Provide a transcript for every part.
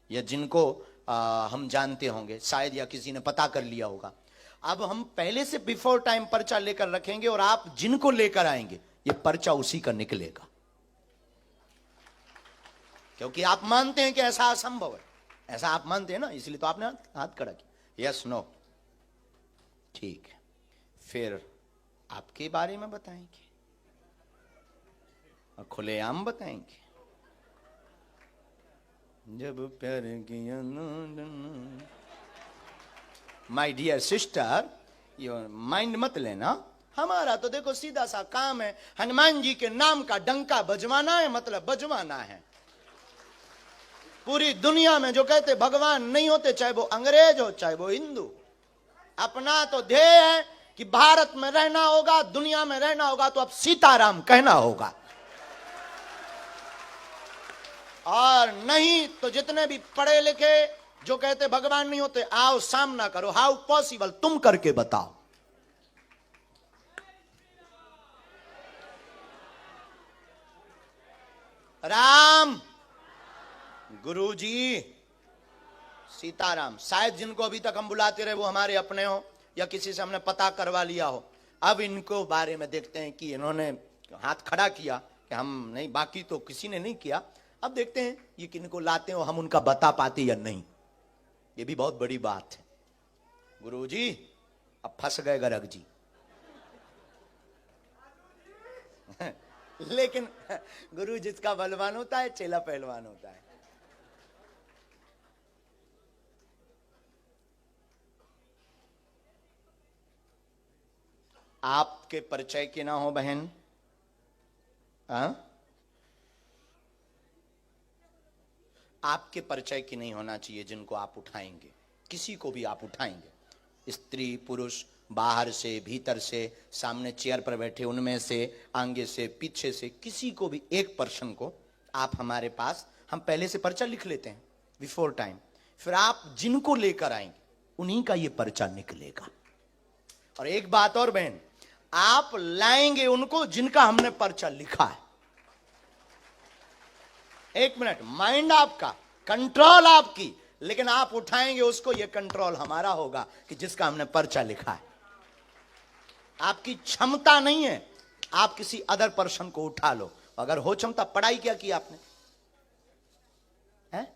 या जिनको हम जानते होंगे शायद, या किसी ने पता कर लिया होगा। अब हम पहले से बिफोर टाइम पर्चा लेकर रखेंगे और आप जिनको लेकर आएंगे ये पर्चा उसी का निकलेगा, क्योंकि आप मानते हैं कि ऐसा असंभव है। ऐसा आप मानते हैं ना, इसलिए तो आपने हाथ खड़ा किया। यस नो, ठीक है। फिर आपके बारे में बताएंगे और खुलेआम बताएंगे। जब प्यार किया माय डियर सिस्टर, ये माइंड मत लेना। हमारा तो देखो सीधा सा काम है, हनुमान जी के नाम का डंका बजवाना है, मतलब बजवाना है। पूरी दुनिया में जो कहते भगवान नहीं होते, चाहे वो अंग्रेज हो चाहे वो हिंदू, अपना तो ध्येय है कि भारत में रहना होगा, दुनिया में रहना होगा, तो अब सीताराम कहना होगा। और नहीं तो जितने भी पढ़े लिखे जो कहते भगवान नहीं होते, आओ सामना करो। हाउ पॉसिबल, तुम करके बताओ। राम, गुरुजी, सीताराम। शायद जिनको अभी तक हम बुलाते रहे वो हमारे अपने हो या किसी से हमने पता करवा लिया हो। अब इनको बारे में देखते हैं कि इन्होंने हाथ खड़ा किया कि हम नहीं, बाकी तो किसी ने नहीं किया। अब देखते हैं ये किनको लाते हो, हम उनका बता पाते या नहीं, ये भी बहुत बड़ी बात है। गुरुजी अब फंस गए गर्ग जी। लेकिन गुरु जिसका बलवान होता है चेला पहलवान होता है। आपके परिचय के ना हो बहन, आपके परिचय की नहीं होना चाहिए जिनको आप उठाएंगे। किसी को भी आप उठाएंगे, स्त्री पुरुष, बाहर से भीतर से, सामने चेयर पर बैठे उनमें से, आगे से पीछे से, किसी को भी एक पर्सन को आप हमारे पास, हम पहले से पर्चा लिख लेते हैं बिफोर टाइम। फिर आप जिनको लेकर आएंगे उन्हीं का ये पर्चा निकलेगा। और एक बात और बहन, आप लाएंगे उनको जिनका हमने पर्चा लिखा है। एक मिनट, माइंड आपका, कंट्रोल आपकी, लेकिन आप उठाएंगे उसको, यह कंट्रोल हमारा होगा कि जिसका हमने पर्चा लिखा है। आपकी क्षमता नहीं है, आप किसी अदर पर्सन को उठा लो। अगर हो क्षमता, पढ़ाई क्या की आपने? है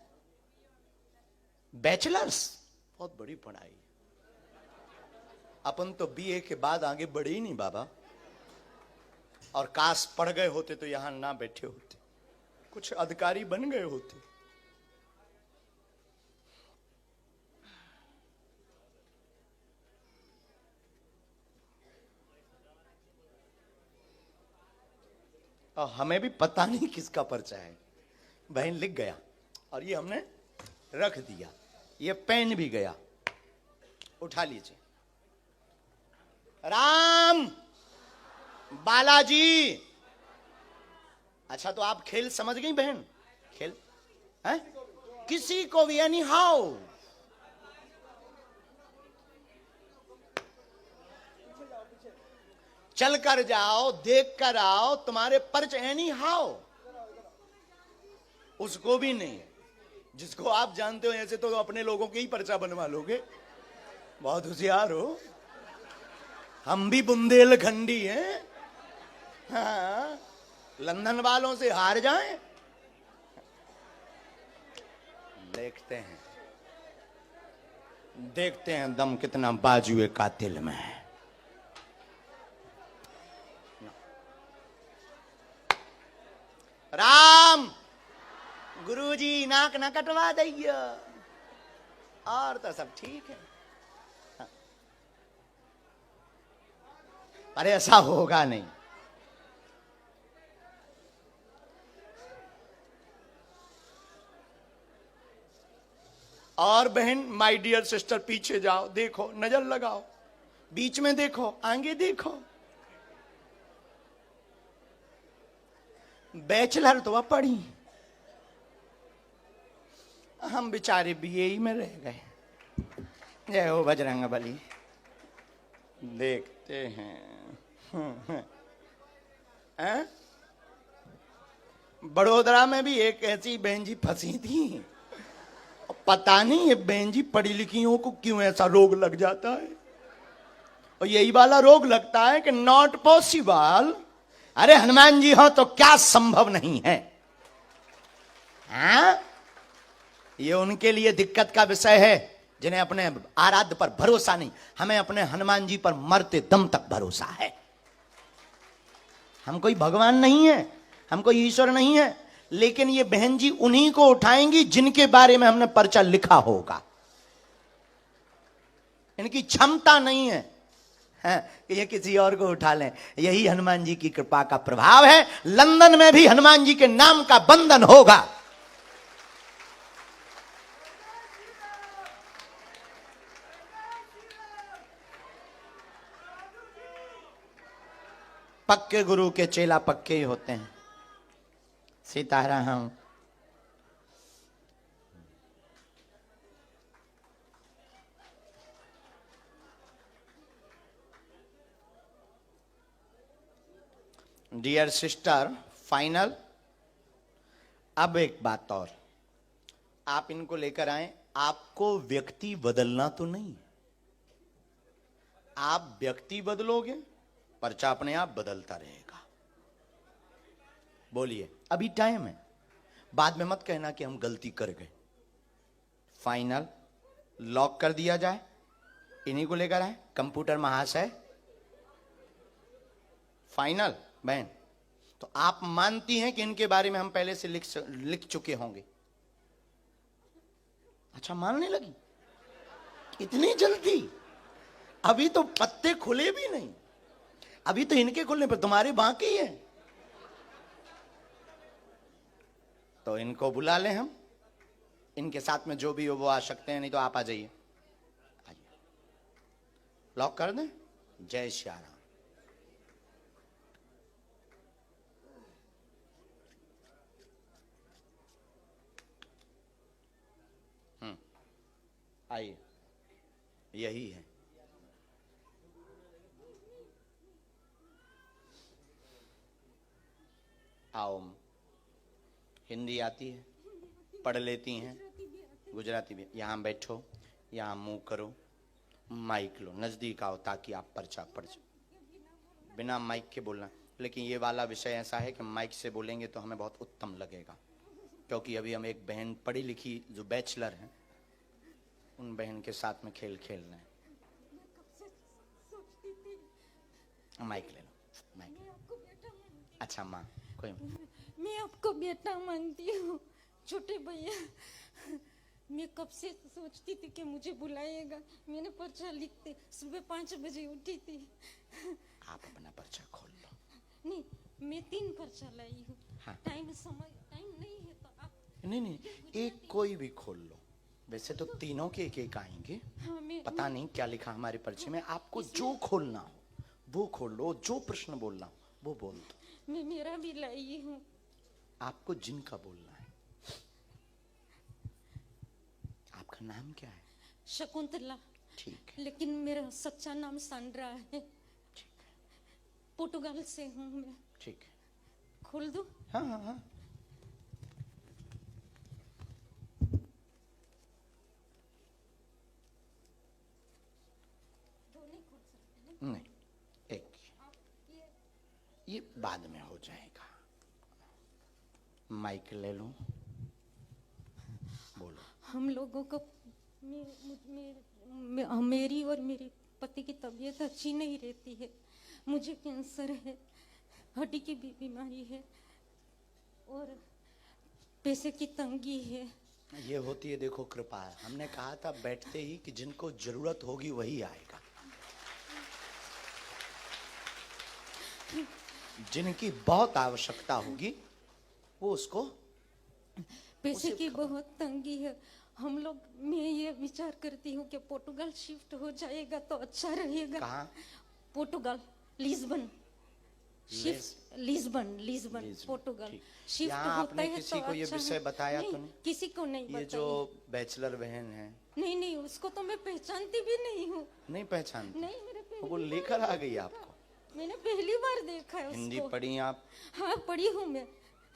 बैचलर्स, बहुत बड़ी पढ़ाई। अपन तो बीए के बाद आगे बढ़े ही नहीं बाबा। और काश पढ़ गए होते तो यहां ना बैठे होते, कुछ अधिकारी बन गए होते। और हमें भी पता नहीं किसका पर्चा है। बहन लिख गया और ये हमने रख दिया, ये पेन भी गया। उठा लीजिए। राम, बालाजी। अच्छा तो आप खेल समझ गई बहन? खेल है किसी को भी, एनी हाउ। चल कर जाओ, देख कर आओ, तुम्हारे पर्च एनी हाउ। उसको भी नहीं, जिसको आप जानते हो ऐसे तो अपने लोगों के ही पर्चा बनवा लोगे। बहुत होशियार हो। हम भी बुंदेलखंडी हैं। हाँ, लंदन वालों से हार जाएं। देखते हैं दम कितना बाजुए कातिल में है। राम, गुरुजी नाक ना कटवा दइए, और तो सब ठीक है। पर ऐसा होगा नहीं। और बहन, माय डियर सिस्टर, पीछे जाओ, देखो, नजर लगाओ, बीच में देखो, आगे देखो। बैचलर तो पढ़ी, हम बेचारे बीए में रह गए। जय हो बजरंग बली। देखते हैं। बड़ोदरा में भी एक ऐसी बहन जी फंसी थी, पता नहीं ये बहन जी पढ़ी लिखियों को क्यों ऐसा रोग लग जाता है, और यही वाला रोग लगता है कि नॉट पॉसिबल। अरे हनुमान जी हो तो क्या संभव नहीं है? हाँ? ये उनके लिए दिक्कत का विषय है जिन्हें अपने आराध्य पर भरोसा नहीं। हमें अपने हनुमान जी पर मरते दम तक भरोसा है। हम कोई भगवान नहीं है, हम कोई ईश्वर नहीं है, लेकिन ये बहन जी उन्हीं को उठाएंगी जिनके बारे में हमने पर्चा लिखा होगा। इनकी क्षमता नहीं है कि ये किसी और को उठा लें। यही हनुमान जी की कृपा का प्रभाव है। लंदन में भी हनुमान जी के नाम का बंधन होगा। पक्के गुरु के चेला पक्के ही होते हैं। सीताराम। Dear sister, final. अब एक बात और, आप इनको लेकर आए, आपको व्यक्ति बदलना तो नहीं। आप व्यक्ति बदलोगे, पर्चा अपने आप बदलता रहेगा। बोलिए, अभी टाइम है, बाद में मत कहना कि हम गलती कर गए। फाइनल लॉक कर दिया जाए, इन्हीं को लेकर आए कंप्यूटर महाशय। फाइनल बहन, तो आप मानती हैं कि इनके बारे में हम पहले से लिख चुके होंगे? अच्छा, मानने लगी इतनी जल्दी? अभी तो पत्ते खुले भी नहीं, अभी तो इनके खुलने पर तुम्हारे बाकी है। तो इनको बुला लें हम, इनके साथ में जो भी हो वो आ सकते हैं, नहीं तो आप आ जाइए। लॉक कर दें। जय श्री राम। आइए, यही है। आओ, हिंदी आती है, पढ़ लेती हैं, गुजराती भी। यहाँ बैठो, यहाँ मुंह करो, माइक लो, नजदीक आओ ताकि आप पर्चा पढ़ जाओ। बिना माइक के बोलना, लेकिन ये वाला विषय ऐसा है कि माइक से बोलेंगे तो हमें बहुत उत्तम लगेगा, क्योंकि अभी हम एक बहन पढ़ी लिखी जो बैचलर हैं, उन बहन के साथ में खेल खेलना है। माइक ले लो, माइक। अच्छा माँ, कोई मैं आपको बेटा मानती हूँ छोटे भैया। मैं कब से सोचती थी कि मुझे बुलाएगा। मैंने पर्चा लिखते सुबह 5 बजे उठी थी। आप अपना पर्चा खोल लो। नहीं, मैं 3 पर्चा लाई हूँ। हाँ। टाइम नहीं है तो आप नहीं, एक कोई भी खोल लो। वैसे तो तीनों के एक आएंगे। हाँ, पता नहीं क्या लिखा हमारे पर्चे में। आपको जो खोलना हो वो खोल लो, जो प्रश्न बोलना हो वो बोल दो। मैं मेरा भी लाई हूँ। आपको जिनका बोलना है। आपका नाम क्या है? शकुंतला। ठीक है। लेकिन मेरा सच्चा नाम सांड्रा है। ठीक है। पोर्टुगाल से हूँ मैं। ठीक है। खोल दो। हाँ हाँ हाँ। नहीं, एक ये बाद में हो जाएगा। माइक ले लो, बोलो। हम लोगों को मेरी और मेरे पति की तबीयत अच्छी नहीं रहती है। मुझे कैंसर है, हड्डी की भी बीमारी है और पैसे की तंगी है। ये होती है, देखो कृपा है। हमने कहा था बैठते ही कि जिनको जरूरत होगी वही आएगा। जिनकी बहुत आवश्यकता होगी वो उसको। पैसे की बहुत तंगी है। हम लोग, मैं ये विचार करती हूँ कि पोर्टुगाल शिफ्ट हो जाएगा तो अच्छा रहेगा। कहाँ? पोर्टुगाल, लिस्बन। लिस्बन पोर्टुगाल शिफ्ट होता है किसी तो को ये अच्छा विषय है। बताया नहीं, तो नहीं? किसी को नहीं ये बताया। जो बैचलर बहन है, नहीं, उसको तो मैं पहचानती भी नहीं हूँ। नहीं पहचानती? नहीं, मेरे वो लेकर आ गई आपको? मैंने पहली बार देखा है हिंदी उसको। पढ़ी आप? हाँ, पढ़ी हूँ मैं।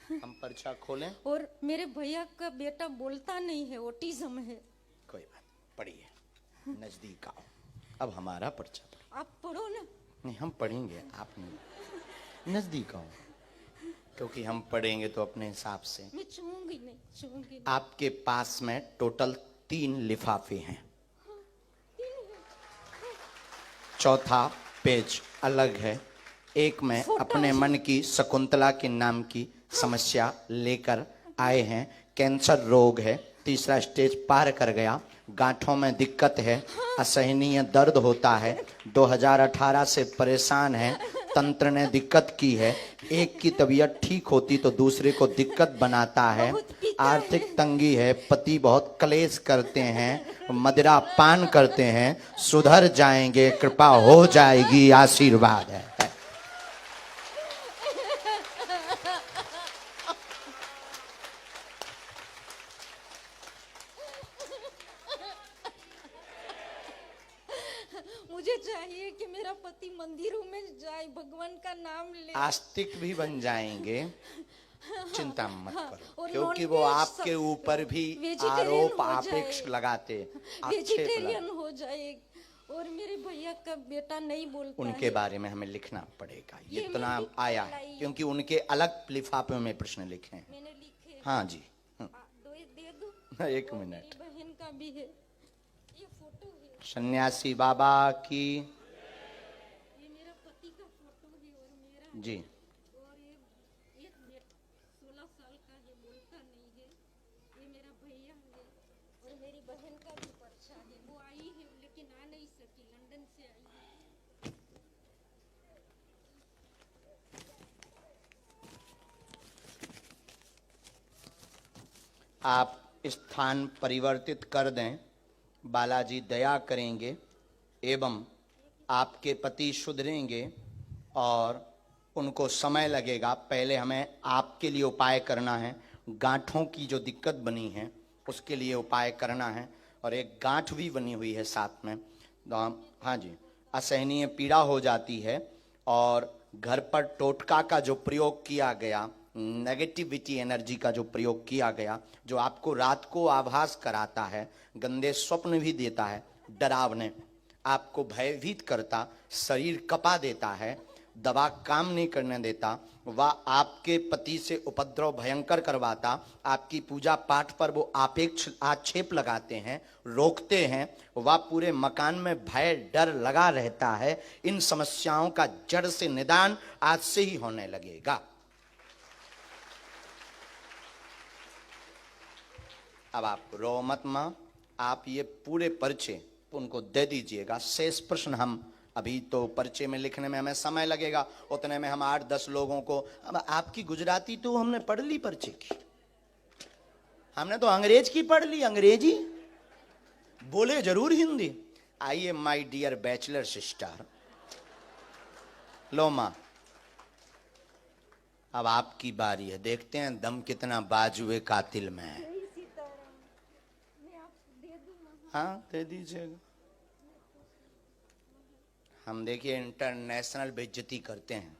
हम पर्चा खोलें? और मेरे भैया का बेटा बोलता नहीं है, ऑटिज्म है। कोई बात, पढ़िए, नजदीक आओ। अब हमारा पर्चा पढ़ो। आप पढ़ो ना। नहीं, हम पढ़ेंगे, आप नहीं। नजदीक आओ, क्योंकि हम पढ़ेंगे तो अपने हिसाब से। मैं छूंगी नहीं। आपके पास में टोटल 3 लिफाफे हैं। चौथा पेज अलग है। एक में अपने मन की शकुंतला के नाम की समस्या लेकर आए हैं। कैंसर रोग है, तीसरा स्टेज पार कर गया। गांठों में दिक्कत है, असहनीय दर्द होता है, 2018 से परेशान है, तंत्र ने दिक्कत की है। एक की तबीयत ठीक होती तो दूसरे को दिक्कत बनाता है। आर्थिक तंगी है, पति बहुत क्लेश करते हैं, मदिरा पान करते हैं। सुधर जाएंगे, कृपा हो जाएगी, आशीर्वाद है। मुझे चाहिए कि मेरा पति मंदिरों में जाए, भगवान का नाम ले। आस्तिक भी बन जाएंगे, चिंता मत करो, और क्योंकि वो आपके ऊपर भी आरोप आपेक्ष लगाते, वेजिटेरियन हो जाए। और मेरे भैया का बेटा नहीं बोलता उनके है। बारे में हमें लिखना पड़ेगा। ये ये इतना मैंने आया है, क्योंकि उनके अलग लिफाफे में प्रश्न लिखे हैं। मैंने लिखे। हाँ जी, दे दो। एक और मिनट। मेरी बहन का भी है, ये फोटो है। सन्यासी बाबा की ये मेरा पति का फोटो है और मेरा जी। और ये 16 साल का, ये बोलता नहीं है। ये मेरा भैया है और मेरी बहन का भी पर्चा है। वो आई है लेकिन आ नहीं सकी, लंदन से आई है। आप स्थान परिवर्तित कर दें, बालाजी दया करेंगे एवं आपके पति सुधरेंगे और उनको समय लगेगा। पहले हमें आपके लिए उपाय करना है। गांठों की जो दिक्कत बनी है उसके लिए उपाय करना है, और एक गांठ भी बनी हुई है साथ में। हाँ जी, असहनीय पीड़ा हो जाती है, और घर पर टोटका का जो प्रयोग किया गया, नेगेटिविटी एनर्जी का जो प्रयोग किया गया, जो आपको रात को आभास कराता है, गंदे स्वप्न भी देता है, डरावने, आपको भयभीत करता, शरीर कपा देता है, दवा काम नहीं करने देता, वह आपके पति से उपद्रव भयंकर करवाता, आपकी पूजा पाठ पर वो आपेक्ष आक्षेप लगाते हैं, रोकते हैं, वह पूरे मकान में भय डर लगा रहता है। इन समस्याओं का जड़ से निदान आज से ही होने लगेगा। अब आप रो मत मां, आप ये पूरे पर्चे उनको दे दीजिएगा। शेष प्रश्न हम अभी तो पर्चे में लिखने में हमें समय लगेगा, उतने में हम 8-10 लोगों को। अब आपकी गुजराती तो हमने पढ़ ली पर्चे की, हमने तो अंग्रेज की पढ़ ली, अंग्रेजी बोले जरूर हिंदी। आइए माय डियर बैचलर सिस्टर, लो मां, अब आपकी बारी है। देखते हैं दम कितना बाजुए कातिल में है। हाँ, दे दीजिएगा। हम देखिए इंटरनेशनल बेइज्जती करते हैं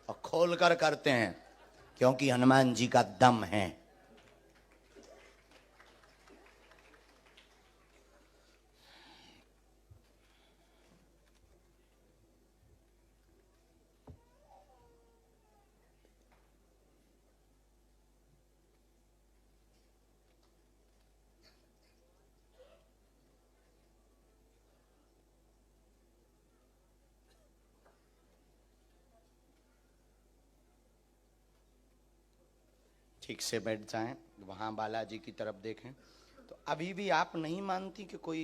और खोलकर करते हैं, क्योंकि हनुमान जी का दम है। ठीक से बैठ जाएं, वहां बालाजी की तरफ देखें। तो अभी भी आप नहीं मानती कि कोई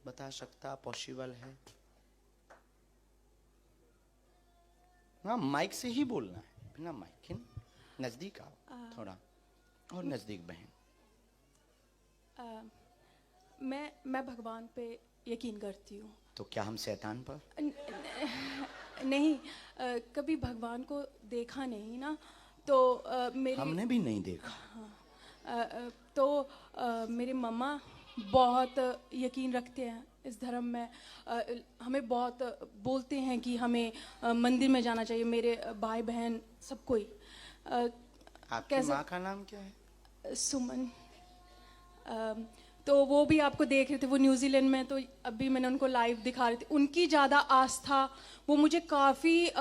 बता सकता पॉसिबल है? हाँ, माइक से ही बोलना है, बिना माइक के। नजदीक आओ थोड़ा, और नजदीक बहन। मैं भगवान पे यकीन करती हूँ। तो क्या हम शैतान पर? नहीं, कभी भगवान को देखा नहीं ना, तो मेरी हमने भी नहीं देखा। तो मेरे मम्मा बहुत यकीन रखते हैं इस धर्म में। हमें बहुत बोलते हैं कि हमें मंदिर में जाना चाहिए, मेरे भाई बहन सब कोई। आपकी कैसे? माँ का नाम क्या है? सुमन। तो वो भी आपको देख रहे थे, वो न्यूजीलैंड में, तो अभी मैंने उनको लाइव दिखा रही थी। उनकी ज़्यादा आस्था, वो मुझे काफ़ी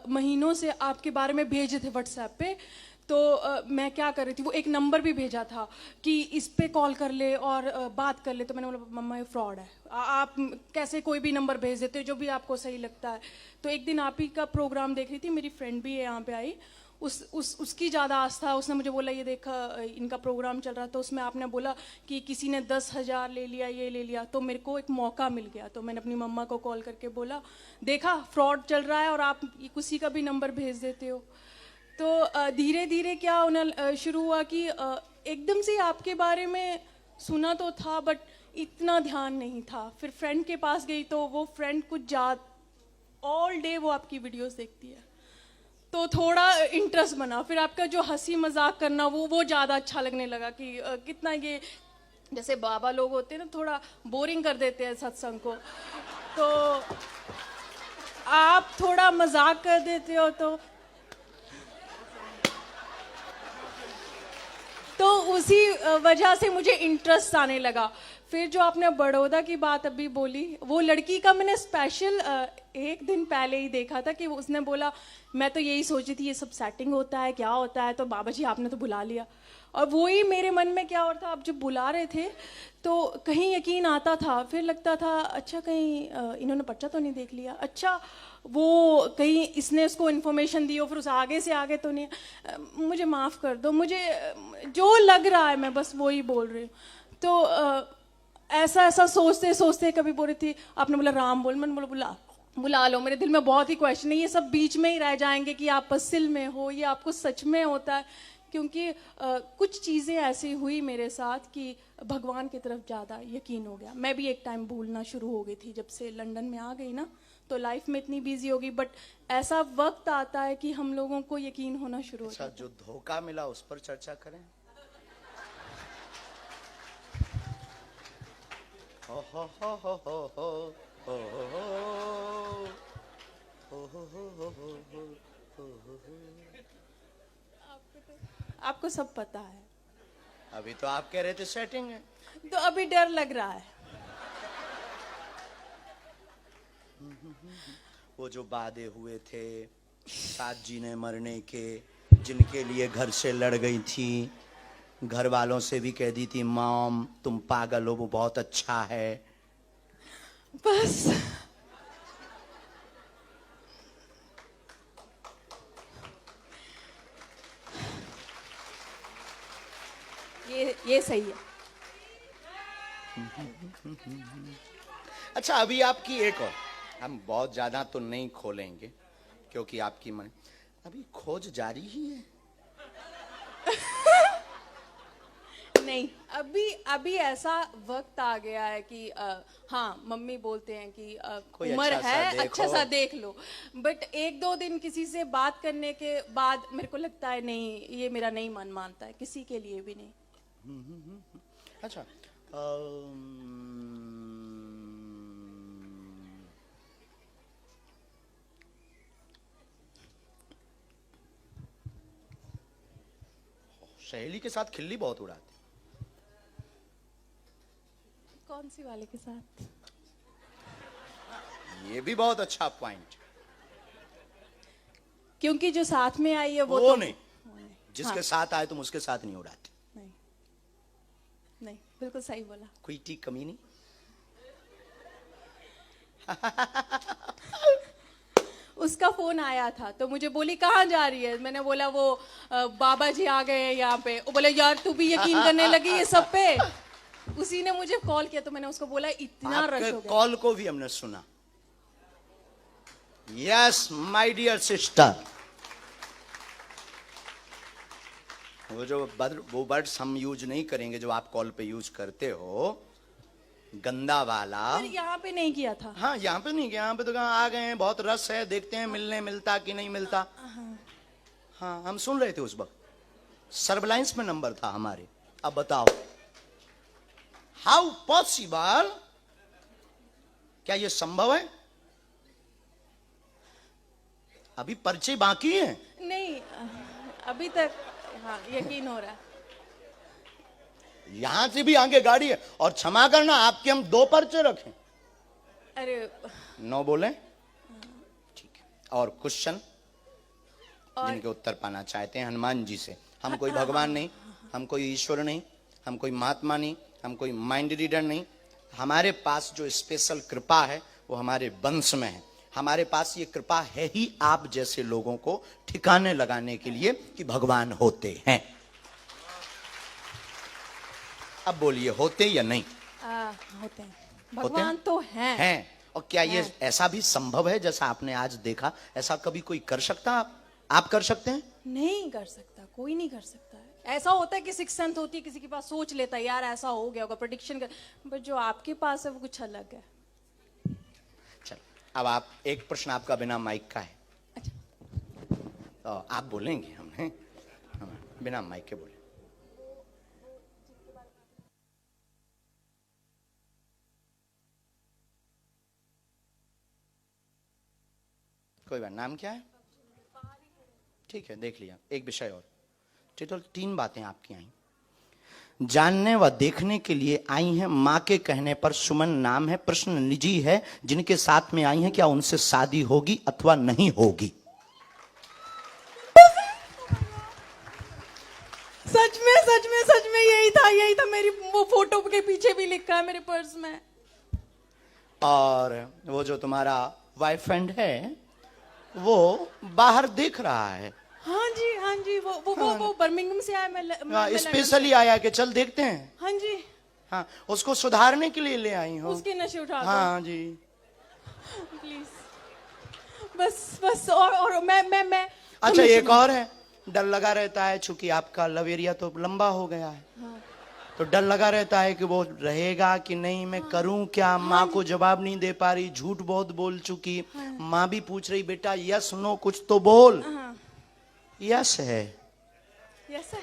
महीनों से आपके बारे में भेजे थे व्हाट्सएप पे। तो मैं क्या कर रही थी, वो एक नंबर भी भेजा था कि इस पे कॉल कर ले और बात कर ले। तो मैंने बोला मम्मा ये फ्रॉड है, आप कैसे कोई भी नंबर भेज देते हो जो भी आपको सही लगता है। तो एक दिन आप ही का प्रोग्राम देख रही थी, मेरी फ्रेंड भी है यहाँ पे आई, उसकी ज़्यादा आस्था। उसने मुझे बोला ये देखा इनका प्रोग्राम चल रहा, तो उसमें आपने बोला कि किसी ने 10,000 ले लिया, ये ले लिया। तो मेरे को एक मौका मिल गया, तो मैंने अपनी मम्मा को कॉल करके बोला देखा फ्रॉड चल रहा है और आप किसी का भी नंबर भेज देते हो। तो धीरे धीरे क्या उन्हें शुरू हुआ कि एकदम से आपके बारे में सुना तो था बट इतना ध्यान नहीं था। फिर फ्रेंड के पास गई तो वो फ्रेंड कुछ ऑल डे वो आपकी वीडियोस देखती है, तो थोड़ा इंटरेस्ट बना। फिर आपका जो हंसी मजाक करना वो ज़्यादा अच्छा लगने लगा कि कितना ये, जैसे बाबा लोग होते हैं ना, थोड़ा बोरिंग कर देते हैं सत्संग को, तो आप थोड़ा मजाक कर देते हो, तो उसी वजह से मुझे इंटरेस्ट आने लगा। फिर जो आपने बड़ौदा की बात अभी बोली, वो लड़की का मैंने स्पेशल एक दिन पहले ही देखा था कि उसने बोला मैं तो यही सोची थी ये सब सेटिंग होता है, क्या होता है, तो बाबा जी आपने तो बुला लिया। और वही मेरे मन में क्या हो रहा था, आप जब बुला रहे थे तो कहीं यकीन आता था, फिर लगता था अच्छा कहीं इन्होंने पर्चा तो नहीं देख लिया, अच्छा वो कहीं इसने उसको इन्फॉर्मेशन दी हो, फिर उस आगे से आगे तो नहीं। मुझे माफ़ कर दो, मुझे जो लग रहा है मैं बस वही बोल रही हूँ। तो ऐसा ऐसा सोचते सोचते कभी बोल रही थी, आपने बोला राम बोल, मैंने बोला बुला लो। मेरे दिल में बहुत ही क्वेश्चन है, ये सब बीच में ही रह जाएंगे कि आप पसिल में हो, ये आपको सच में होता है, क्योंकि कुछ चीज़ें ऐसी हुई मेरे साथ कि भगवान की तरफ ज़्यादा यकीन हो गया। मैं भी एक टाइम भूलना शुरू हो गई थी, जब से लंदन में आ गई ना, तो लाइफ में इतनी बिजी हो गई, बट ऐसा वक्त आता है कि हम लोगों को यकीन होना शुरू हो जाता है। जो धोखा मिला उस पर चर्चा करें। हो हो हो हो हो हो हो हो हो हो। आपको सब पता है, अभी तो आप कह रहे थे सेटिंग है, तो अभी डर लग रहा है। वो जो वादे हुए थे साथ जीने मरने के, जिनके लिए घर से लड़ गई थी, घर वालों से भी कह दी थी मॉम तुम पागल हो, वो बहुत अच्छा है, बस ये सही है। अच्छा अभी आपकी एक और, हम बहुत ज्यादा तो नहीं खोलेंगे क्योंकि आपकी मन, अभी खोज जारी ही है। नहीं, अभी ऐसा वक्त आ गया है कि हाँ मम्मी बोलते हैं कि कोई उम्र अच्छा सा है देखो। अच्छा सा देख लो, बट एक दो दिन किसी से बात करने के बाद मेरे को लगता है नहीं, ये मेरा नहीं मन मानता है, किसी के लिए भी नहीं। अच्छा सहेली के साथ खिल्ली बहुत उड़ाती, कौन सी वाले के साथ? ये भी बहुत अच्छा पॉइंट। क्योंकि जो साथ में आई है वो तो नहीं, जिसके हाँ। साथ आए तुम उसके साथ नहीं उड़ाती। नहीं नहीं, बिल्कुल सही बोला। कोई टी कमी नहीं। उसका फोन आया था तो मुझे बोली कहाँ जा रही है, मैंने बोला वो बाबा जी आ गए हैं यहाँ पे। वो बोले यार तू भी यकीन करने लगी ये सब पे। उसी ने मुझे कॉल किया तो मैंने उसको बोला इतना रश आपके हो गया। कॉल को भी हमने सुना। यस माय डियर सिस्टर, वो वर्ड्स हम यूज नहीं करेंगे जो आप कॉल पे यूज करते हो, गंदा वाला। पर यहाँ पे नहीं किया था। हाँ यहाँ पे नहीं, यहाँ पे तो कहाँ आ गए हैं, बहुत रस है, देखते हैं मिलने मिलता कि नहीं मिलता। हाँ हम सुन रहे थे उस वक्त, सर्वलाइंस में नंबर था हमारे। अब बताओ हाउ पॉसिबल, क्या ये संभव है? अभी पर्चे बाकी हैं। नहीं अभी तक हाँ यकीन हो रहा है। यहां से भी आगे गाड़ी है। और क्षमा करना, आपके हम 2 पर्चे रखें। अरे 9 बोले, ठीक है। और क्वेश्चन और जिनके उत्तर पाना चाहते हैं हनुमान जी से। हम कोई भगवान नहीं, हम कोई ईश्वर नहीं, हम कोई महात्मा नहीं, हम कोई माइंड रीडर नहीं। हमारे पास जो स्पेशल कृपा है वो हमारे वंश में है। हमारे पास ये कृपा है ही आप जैसे लोगों को ठिकाने लगाने के लिए कि भगवान होते हैं। अब बोलिए, होते या नहीं? होते हैं, होते भगवान हैं? तो हैं। और क्या ये हैं। ऐसा भी संभव है जैसा आपने आज देखा, ऐसा कभी कोई कर सकता? आप कर सकते हैं? नहीं कर सकता, कोई नहीं कर सकता है। ऐसा होता है कि सिक्स सेंथ होती है, किसी के पास सोच लेता है यार ऐसा हो गया होगा, प्रेडिक्शन कर, बट जो आपके पास है वो कुछ अलग है। चल, अब आप एक प्रश्न आपका बिना माइक का है। अच्छा, तो आप बोलेंगे, हमने बिना माइक के बोले। कोई बात, नाम क्या है? ठीक है, देख लिया। एक विषय और, टोटल 3 बातें आपकी आई। जानने व देखने के लिए आई हैं। माँ के कहने पर सुमन नाम है। प्रश्न निजी है। जिनके साथ में आई हैं, क्या उनसे शादी होगी अथवा नहीं होगी? सच में यही था। मेरी वो फोटो के पीछे भी लिखा है मेरे पर्स में। और वो जो तुम्हारा बॉयफ्रेंड है वो बाहर देख रहा है। हाँ जी, वो बर्मिंघम से आया। मैं स्पेशली आया कि चल देखते हैं। हाँ जी, हाँ, उसको सुधारने के लिए ले आई हो। उसके नशे उठा दो। हाँ जी, प्लीज, बस और मैं अच्छा एक और है। डर लगा रहता है, चूंकि आपका लव एरिया तो लंबा हो गया है। हाँ। तो डर लगा रहता है कि वो रहेगा कि नहीं, मैं करूं क्या। माँ को जवाब नहीं दे पा रही, झूठ बहुत बोल चुकी। माँ भी पूछ रही, बेटा यस नो कुछ तो बोल। हाँ। यस है। Yes sir,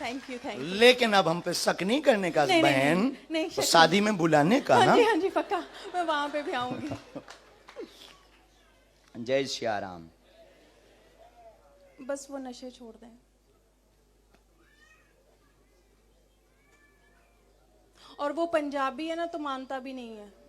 thank you. लेकिन अब हम पे शक नहीं करने का नहीं, बहन, नहीं, तो शक शादी में बुलाने का ना। हाँ जी पक्का, मैं वहां पे भी आऊंगी। जय श्री राम। बस वो नशे छोड़ दें। और वो पंजाबी है ना, तो मानता भी नहीं है।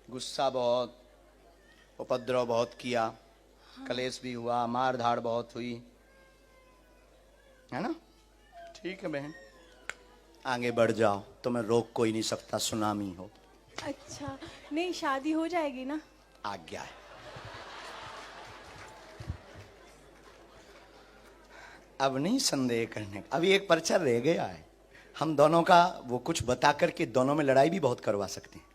गुस्सा बहुत, उपद्रव बहुत किया। हाँ। कलेश भी हुआ, मार धाड़ बहुत हुई, है ना? ठीक है बहन, आगे बढ़ जाओ, तुम्हें रोक कोई नहीं सकता, सुनामी हो। अच्छा, नहीं शादी हो जाएगी ना? आज्ञा है। अब नहीं संदेह करने का। अभी एक पर्चा रह गया है। हम दोनों का वो कुछ बता करके दोनों में लड़ाई भी बहुत करवा सकते हैं।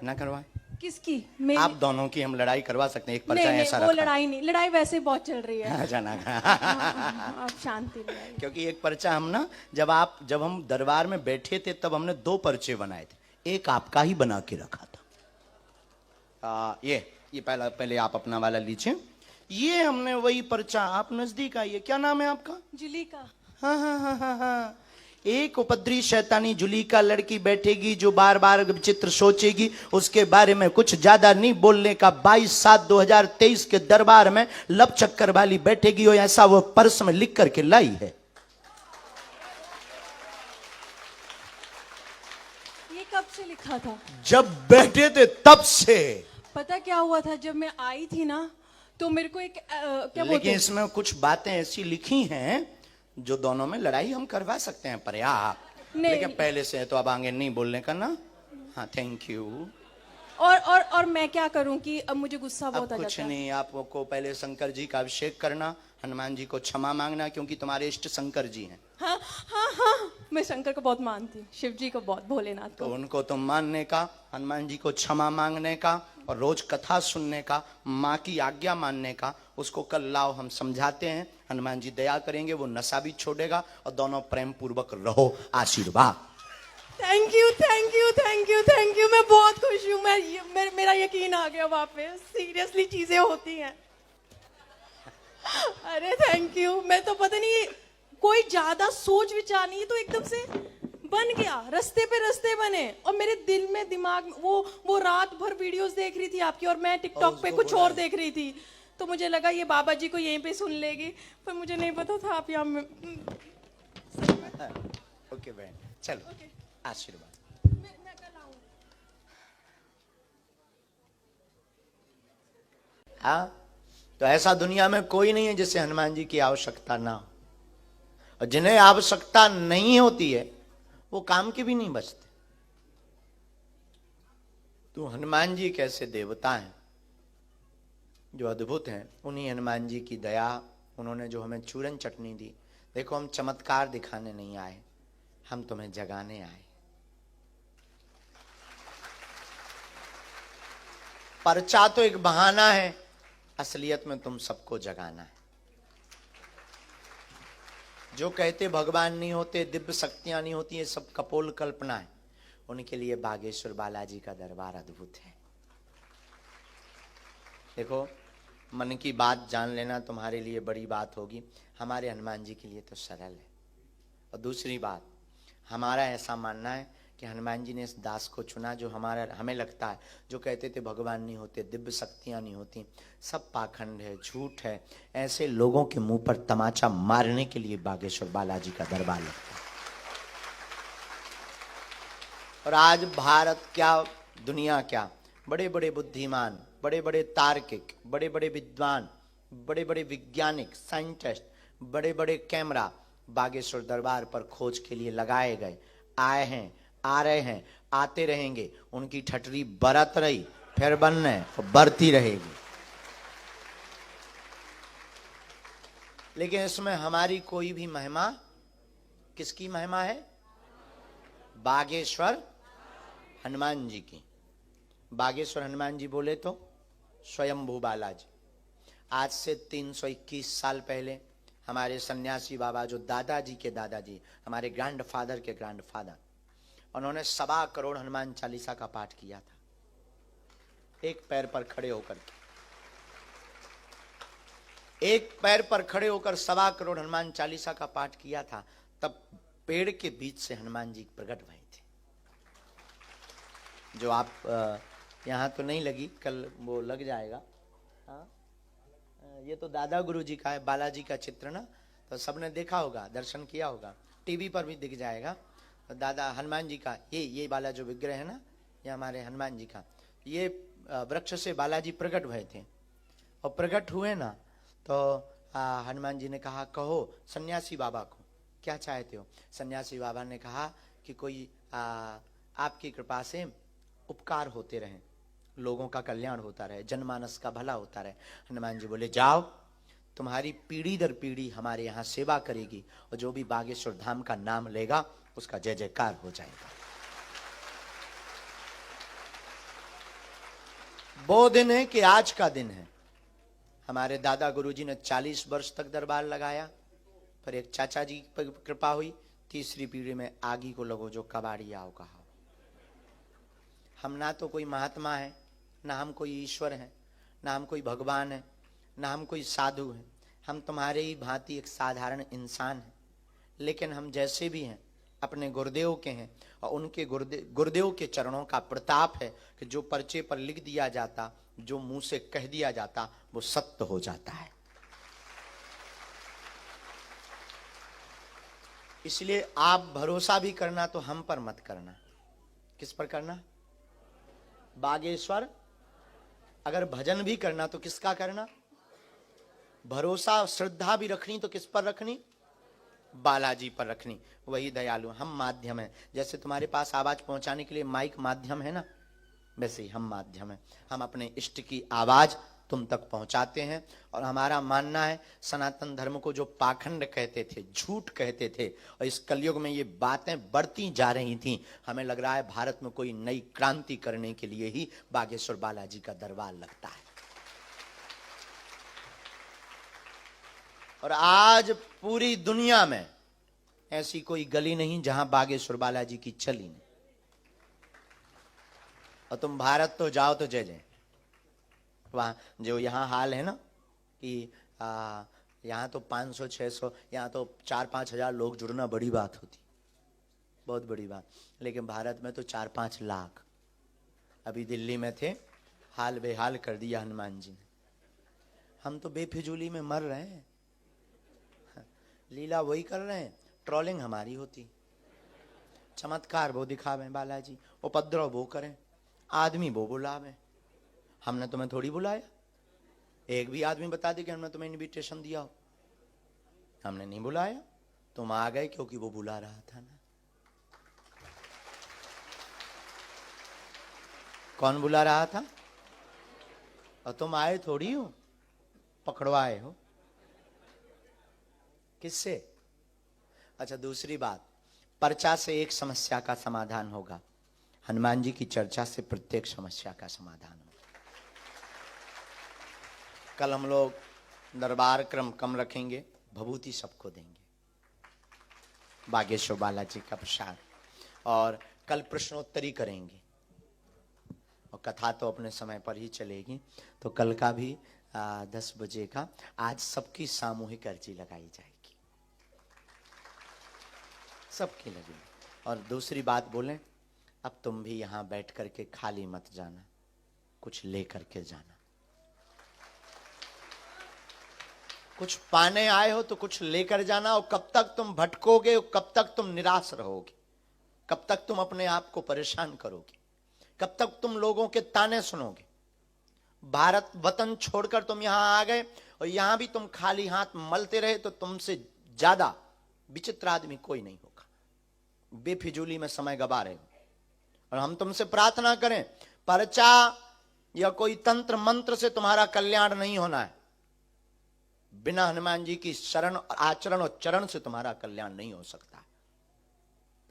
ना करवाएं? किसकी? आप दोनों की हम लड़ाई करवा सकते हैं। एक पर्चा नहीं, ऐसा वो रखा। लड़ाई नहीं, लड़ाई वैसे ही बहुत चल रही है। अच्छा ना। आप शांति लाइए। क्योंकि एक पर्चा हम ना, जब हम दरबार में बैठे थे तब हमने 2 पर्चे बनाए थे। एक आपका ही बना के रखा था। ये पहले आप अपना वाला लीजिए। ये हमने वही पर्चा, आप नजदीक आइए। क्या नाम है आपका? जुलीका। हाँ। एक उपद्री शैतानी जुलीका लड़की बैठेगी जो बार बार विचित्र सोचेगी। उसके बारे में कुछ ज्यादा नहीं बोलने का। 22/7/2023 के दरबार में लब चक्कर वाली बैठेगी और ऐसा वो पर्स में लिख करके लाई है। ये कब से लिखा था? जब बैठे थे तब से। पता क्या हुआ था, जब मैं आई थी ना तो मेरे को एक क्या बोलते लेकिन हैं? इसमें कुछ बातें ऐसी लिखी हैं जो दोनों में लड़ाई हम करवा सकते हैं पर्याप्त। लेकिन पहले से है तो अब आगे नहीं बोलने का ना। हाँ, थैंक यू। और मैं क्या करूं कि अब मुझे गुस्सा बहुत आ अब कुछ जाता है। नहीं, आपको पहले शंकर जी का अभिषेक करना, हनुमान जी को क्षमा मांगना, क्योंकि तुम्हारे इष्ट शंकर जी हैं। हाँ, मैं शंकर को बहुत मानती हूँ, शिव जी को बहुत, भोलेनाथ तो को। उनको तुम मानने का, हनुमान जी को क्षमा मांगने का और रोज कथा सुनने का, माँ की आज्ञा मानने का। उसको कल लाओ, हम समझाते हैं। हनुमान जी दया करेंगे, वो नशा भी छोड़ेगा और दोनों प्रेम पूर्वक रहो। आशीर्वाद। Thank you thank you thank you thank you, मैं बहुत खुश हूँ। मेरा यकीन आ गया वापस, सीरियसली चीजें होती हैं। अरे थैंक यू, मैं तो पता नहीं कोई ज्यादा सोच विचार नहीं, तो एकदम से बन गया, रास्ते पे रास्ते बने। और मेरे दिल में दिमाग में वो रात भर वीडियोस देख रही थी आपकी, और मैं टिकटॉक पे कुछ और देख रही थी, तो मुझे लगा ये बाबा जी को यहीं पे सुन लेगी, पर मुझे नहीं पता था आप यहाँ ओके बहन, चलो आशीर्वाद। मैं कल आऊंगी। हाँ, तो ऐसा दुनिया में कोई नहीं है जिसे हनुमान जी की आवश्यकता ना हो, और जिन्हें आवश्यकता नहीं होती है वो काम के भी नहीं बचते। तो हनुमान जी कैसे देवता हैं जो अद्भुत हैं, उन्हीं हनुमान जी की दया, उन्होंने जो हमें चूरन चटनी दी। देखो, हम चमत्कार दिखाने नहीं आए, हम तुम्हें जगाने आए। पर्चा तो एक बहाना है, असलियत में तुम सबको जगाना है। जो कहते भगवान नहीं होते, दिव्य शक्तियां नहीं होती, ये सब कपोल कल्पना है। उनके लिए बागेश्वर बालाजी का दरबार अद्भुत है। देखो, मन की बात जान लेना तुम्हारे लिए बड़ी बात होगी, हमारे हनुमान जी के लिए तो सरल है। और दूसरी बात, हमारा ऐसा मानना है कि हनुमान जी ने इस दास को चुना जो हमें लगता है, जो कहते थे भगवान नहीं होते, दिव्य शक्तियां नहीं होती, सब पाखंड है, झूठ है, ऐसे लोगों के मुंह पर तमाचा मारने के लिए बागेश्वर बालाजी का दरबार लगता है। और आज भारत क्या, दुनिया क्या, बड़े बड़े बुद्धिमान, बड़े बड़े तार्किक, बड़े बड़े विद्वान, बड़े बड़े वैज्ञानिक, साइंटिस्ट, बड़े बड़े कैमरा बागेश्वर दरबार पर खोज के लिए लगाए गए, आए हैं, आ रहे हैं, आते रहेंगे। उनकी ठटरी बरत रही, फिर बनने और बढ़ती रहेगी। लेकिन इसमें हमारी कोई भी महिमा, किसकी महिमा है? बागेश्वर हनुमान जी की। बागेश्वर हनुमान जी बोले तो स्वयंभू बालाजी। आज से 321 साल पहले हमारे सन्यासी बाबा, जो दादाजी के दादाजी, हमारे ग्रैंडफादर के ग्रैंडफादर, उन्होंने 1.25 करोड़ हनुमान चालीसा का पाठ किया था, एक पैर पर खड़े होकर के। एक पैर पर खड़े होकर 1.25 करोड़ हनुमान चालीसा का पाठ किया था। तब पेड़ के बीच से हनुमान जी प्रकट हुए थे, जो आप यहाँ तो नहीं लगी, कल वो लग जाएगा। हाँ, ये तो दादा गुरु जी का है, बालाजी का चित्र ना, तो सबने देखा होगा, दर्शन किया होगा, टीवी पर भी दिख जाएगा। तो दादा हनुमान जी का ये वाला जो विग्रह है ना, ये हमारे हनुमान जी का, ये वृक्ष से बालाजी प्रकट हुए थे। और प्रकट हुए ना, तो हनुमान जी ने कहा, कहो सन्यासी बाबा को क्या चाहते हो। सन्यासी बाबा ने कहा कि कोई आपकी कृपा से उपकार होते रहें, लोगों का कल्याण होता रहे, जनमानस का भला होता रहे। हनुमान जी बोले, जाओ, तुम्हारी पीढ़ी दर पीढ़ी हमारे यहाँ सेवा करेगी, और जो भी बागेश्वर धाम का नाम लेगा उसका जय जयकार हो जाएगा। वो दिन है कि आज का दिन है। हमारे दादा गुरुजी ने 40 वर्ष तक दरबार लगाया, पर एक चाचा जी पर कृपा हुई, तीसरी पीढ़ी में आगी को लगो जो कबाड़ी आओ कहा। हम ना तो कोई महात्मा है, ना हम कोई ईश्वर है, ना हम कोई भगवान है, ना हम कोई साधु है। हम तुम्हारे ही भांति एक साधारण इंसान हैं, लेकिन हम जैसे भी हैं अपने गुरुदेव के हैं, और उनके गुरुदेव के चरणों का प्रताप है कि जो पर्चे पर लिख दिया जाता, जो मुंह से कह दिया जाता, वो सत्य हो जाता है। इसलिए आप भरोसा भी करना तो हम पर मत करना। किस पर करना? बागेश्वर। अगर भजन भी करना तो किसका करना? भरोसा श्रद्धा भी रखनी तो किस पर रखनी? बालाजी पर रखनी। वही दयालु। हम माध्यम है, जैसे तुम्हारे पास आवाज पहुंचाने के लिए माइक माध्यम है ना, वैसे ही हम माध्यम है। हम अपने इष्ट की आवाज तुम तक पहुंचाते हैं। और हमारा मानना है, सनातन धर्म को जो पाखंड कहते थे, झूठ कहते थे, और इस कलयुग में ये बातें बढ़ती जा रही थी, हमें लग रहा है भारत में कोई नई क्रांति करने के लिए ही बागेश्वर बालाजी का दरबार लगता है। और आज पूरी दुनिया में ऐसी कोई गली नहीं जहां बागेश्वर बालाजी की चली नहीं। और तुम भारत तो जाओ तो जय जय। वहाँ जो यहाँ हाल है ना कि यहाँ तो 500-600, यहाँ तो 4-5 हजार लोग जुड़ना बड़ी बात होती, बहुत बड़ी बात। लेकिन भारत में तो 4-5 लाख। अभी दिल्ली में थे, हाल बेहाल कर दिया हनुमान जी ने। हम तो बेफिजूली में मर रहे हैं, लीला वही कर रहे हैं, ट्रोलिंग हमारी होती, चमत्कार वो दिखावे बालाजी, उपद्रव वो करें, आदमी वो बुलावे। हमने तुम्हें थोड़ी बुलाया, एक भी आदमी बता दे कि हमने तुम्हें इनविटेशन दिया हो। हमने नहीं बुलाया, तुम आ गए क्योंकि वो बुला रहा था ना। कौन बुला रहा था? और तुम आए थोड़ी हो, पकड़वाए हो। किससे? अच्छा, दूसरी बात, पर्चा से एक समस्या का समाधान होगा, हनुमान जी की चर्चा से प्रत्येक समस्या का समाधान होगा। कल हम लोग दरबार क्रम कम रखेंगे, भभूति सबको देंगे, बागेश्वर बालाजी का प्रसाद, और कल प्रश्नोत्तरी करेंगे, और कथा तो अपने समय पर ही चलेगी। तो कल का भी 10 बजे का, आज सबकी सामूहिक अर्जी लगाई जाएगी, सबकी लगेगी। और दूसरी बात बोलें, अब तुम भी यहां बैठ करके खाली मत जाना, कुछ ले करके जाना। कुछ पाने आए हो तो कुछ लेकर जाना। और कब तक तुम भटकोगे, कब तक तुम निराश रहोगे, कब तक तुम अपने आप को परेशान करोगे, कब तक तुम लोगों के ताने सुनोगे। भारत वतन छोड़कर तुम यहां आ गए और यहां भी तुम खाली हाथ मलते रहे तो तुमसे ज्यादा विचित्र आदमी कोई नहीं होगा। बेफिजूली में समय गवा रहे हो। और हम तुमसे प्रार्थना करें, पर्चा या कोई तंत्र मंत्र से तुम्हारा कल्याण नहीं होना है। बिना हनुमान जी की शरण, आचरण और चरण से तुम्हारा कल्याण नहीं हो सकता।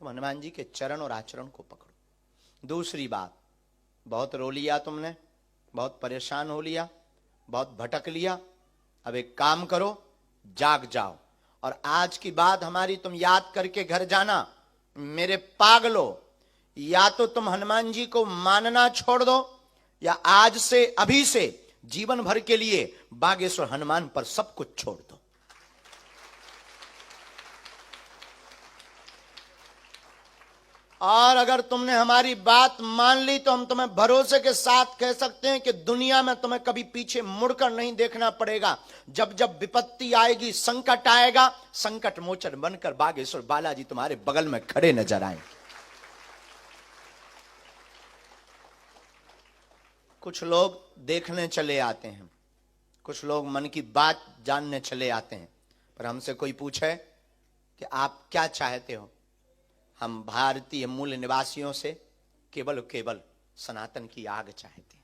तुम हनुमान जी के चरण और आचरण को पकड़ो। दूसरी बात, बहुत रो लिया तुमने, बहुत परेशान हो लिया, बहुत भटक लिया। अब एक काम करो, जाग जाओ और आज की बात हमारी तुम याद करके घर जाना। मेरे पागलो, या तो तुम हनुमान जी को मानना छोड़ दो, या आज से, अभी से जीवन भर के लिए बागेश्वर हनुमान पर सब कुछ छोड़ दो। और अगर तुमने हमारी बात मान ली तो हम तुम्हें भरोसे के साथ कह सकते हैं कि दुनिया में तुम्हें कभी पीछे मुड़कर नहीं देखना पड़ेगा। जब जब विपत्ति आएगी, संकट आएगा, संकट मोचन बनकर बागेश्वर बालाजी तुम्हारे बगल में खड़े नजर आएंगे। कुछ लोग देखने चले आते हैं, कुछ लोग मन की बात जानने चले आते हैं, पर हमसे कोई पूछे कि आप क्या चाहते हो, हम भारतीय मूल निवासियों से केवल केवल सनातन की आग चाहते हैं।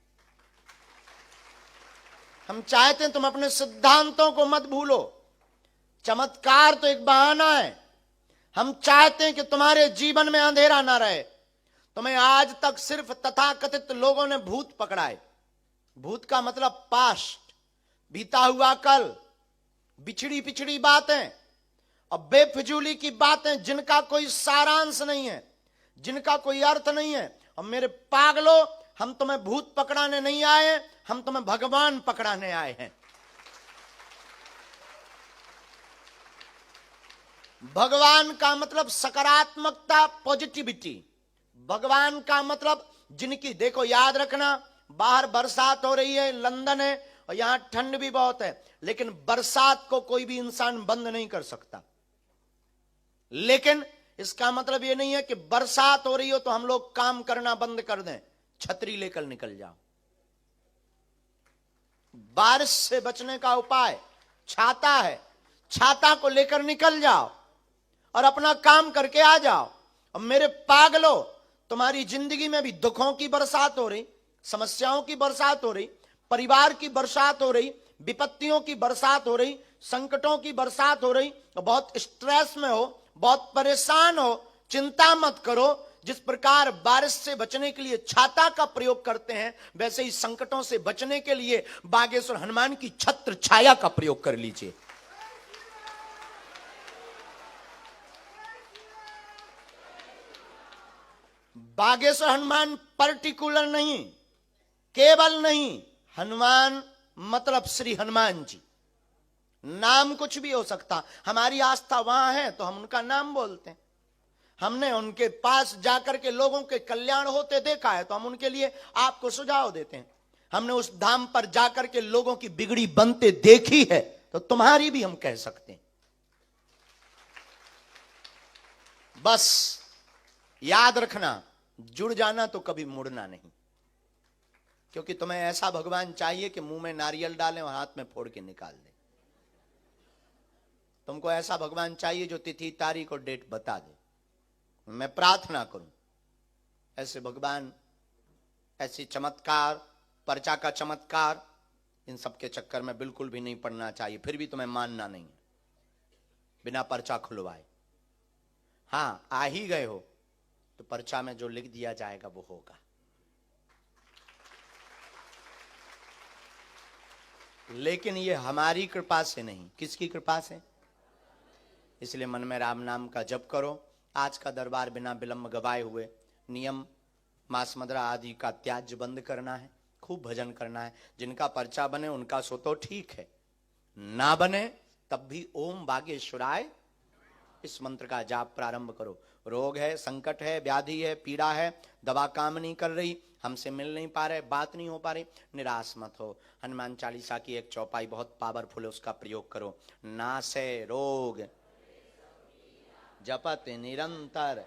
हम चाहते हैं तुम अपने सिद्धांतों को मत भूलो। चमत्कार तो एक बहाना है। हम चाहते हैं कि तुम्हारे जीवन में अंधेरा ना रहे। तुम्हें आज तक सिर्फ तथाकथित लोगों ने भूत पकड़ाए। भूत का मतलब पास्ट, बीता हुआ कल, बिछड़ी पिछड़ी बातें और बेफिजूली की बातें जिनका कोई सारांश नहीं है, जिनका कोई अर्थ नहीं है। और मेरे पागलो, हम तुम्हें भूत पकड़ाने नहीं आए, हम तुम्हें भगवान पकड़ाने आए हैं। भगवान का मतलब सकारात्मकता, पॉजिटिविटी। भगवान का मतलब जिनकी, देखो याद रखना, बाहर बरसात हो रही है, लंदन है और यहां ठंड भी बहुत है, लेकिन बरसात को कोई भी इंसान बंद नहीं कर सकता। लेकिन इसका मतलब यह नहीं है कि बरसात हो रही हो तो हम लोग काम करना बंद कर दें, छतरी लेकर निकल जाओ। बारिश से बचने का उपाय छाता है, छाता को लेकर निकल जाओ और अपना काम करके आ जाओ। और मेरे पागलो, तुम्हारी जिंदगी में भी दुखों की बरसात हो रही, समस्याओं की बरसात हो रही, परिवार की बरसात हो रही, विपत्तियों की बरसात हो रही, संकटों की बरसात हो रही, बहुत स्ट्रेस में हो, बहुत परेशान हो। चिंता मत करो। जिस प्रकार बारिश से बचने के लिए छाता का प्रयोग करते हैं, वैसे ही संकटों से बचने के लिए बागेश्वर हनुमान की छत्र छाया का प्रयोग कर लीजिए। बागेश्वर हनुमान पर्टिकुलर नहीं, केवल नहीं, हनुमान मतलब श्री हनुमान जी। नाम कुछ भी हो सकता, हमारी आस्था वहां है तो हम उनका नाम बोलते हैं। हमने उनके पास जाकर के लोगों के कल्याण होते देखा है तो हम उनके लिए आपको सुझाव देते हैं। हमने उस धाम पर जाकर के लोगों की बिगड़ी बनते देखी है तो तुम्हारी भी हम कह सकते हैं। बस याद रखना, जुड़ जाना तो कभी मुड़ना नहीं, क्योंकि तुम्हें ऐसा भगवान चाहिए कि मुंह में नारियल डालें और हाथ में फोड़ के निकाल दे। तुमको ऐसा भगवान चाहिए जो तिथि तारीख और डेट बता दे। मैं प्रार्थना करूं ऐसे भगवान, ऐसी चमत्कार, पर्चा का चमत्कार, इन सब के चक्कर में बिल्कुल भी नहीं पड़ना चाहिए। फिर भी तुम्हें मानना नहीं है बिना पर्चा खुलवाए। हां, आ ही गए हो तो पर्चा में जो लिख दिया जाएगा वो होगा। लेकिन ये हमारी कृपा से नहीं, किसकी कृपा से? इसलिए मन में राम नाम का जप करो। आज का दरबार बिना विलंब गवाए हुए नियम मांस मदिरा आदि का त्याज्य बंद करना है, खूब भजन करना है। जिनका पर्चा बने उनका सो तो ठीक है, ना बने तब भी ओम बागेश्वराय इस मंत्र का जाप प्रारंभ करो। रोग है, संकट है, व्याधि है, पीड़ा है, दवा काम नहीं कर रही, हमसे मिल नहीं पा रहे, बात नहीं हो पा रही, निराश मत हो। हनुमान चालीसा की एक चौपाई बहुत पावरफुल है, उसका प्रयोग करो। नासे रोग जपत निरंतर